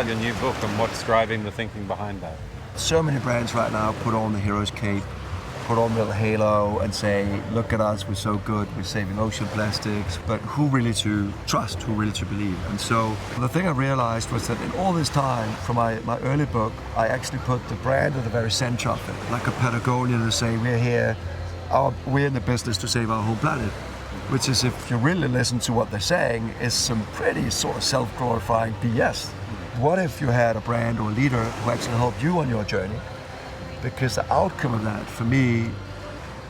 about your new book and what's driving the thinking behind that. So many brands right now put on the hero's cape, put on the little halo and say, look at us, we're so good, we're saving ocean plastics, but who really to trust, who really to believe? And so the thing I realized was that in all this time, from my early book, I actually put the brand at the very center of it, like a Patagonia to say, we're here, we're in the business to save our whole planet. Which is, if you really listen to what they're saying, is some pretty sort of self-glorifying BS. What if you had a brand or a leader who actually helped you on your journey? Because the outcome of that, for me,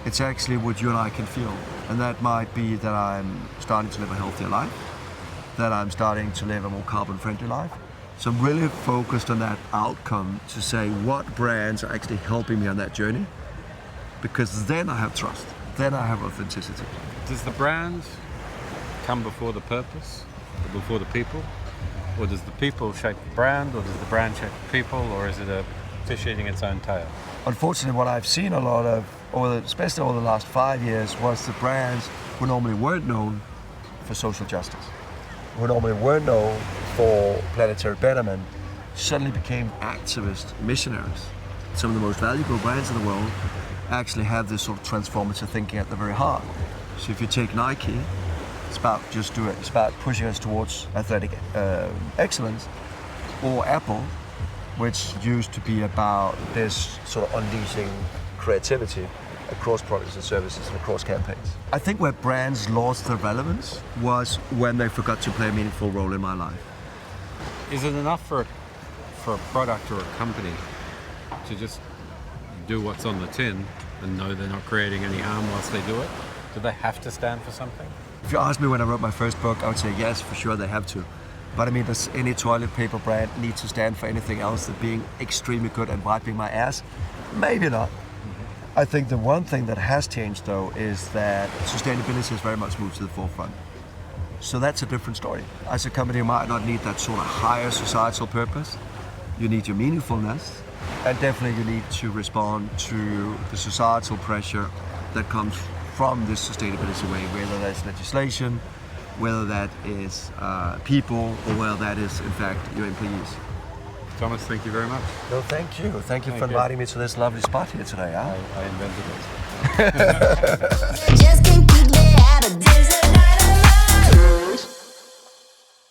it's actually what you and I can feel. And that might be that I'm starting to live a healthier life, that I'm starting to live a more carbon-friendly life. So I'm really focused on that outcome to say what brands are actually helping me on that journey, because then I have trust, then I have authenticity. Does the brand come before the purpose, or before the people? Or does the people shape the brand, or does the brand shape the people, or is it a fish eating its own tail? Unfortunately, what I've seen a lot of, especially over the last 5 years, was the brands who normally weren't known for social justice, who normally weren't known for planetary betterment, suddenly became activist missionaries. Some of the most valuable brands in the world actually have this sort of transformative thinking at the very heart. So if you take Nike, it's about just do it. It's about pushing us towards athletic excellence. Or Apple, which used to be about this sort of unleashing creativity across products and services and across campaigns. I think where brands lost their relevance was when they forgot to play a meaningful role in my life. Is it enough for a product or a company to just do what's on the tin and know they're not creating any harm whilst they do it? Do they have to stand for something? If you asked me when I wrote my first book, I would say yes, for sure they have to. But I mean, does any toilet paper brand need to stand for anything else than being extremely good at wiping my ass? Maybe not. I think the one thing that has changed, though, is that sustainability has very much moved to the forefront. So that's a different story. As a company, you might not need that sort of higher societal purpose. You need your meaningfulness, and definitely you need to respond to the societal pressure that comes from this sustainability way, whether that's legislation, whether that is people, or whether that is, in fact, your employees. Thomas, thank you very much. No, thank you. Thank you for inviting me to this lovely spot here today. I invented it. Just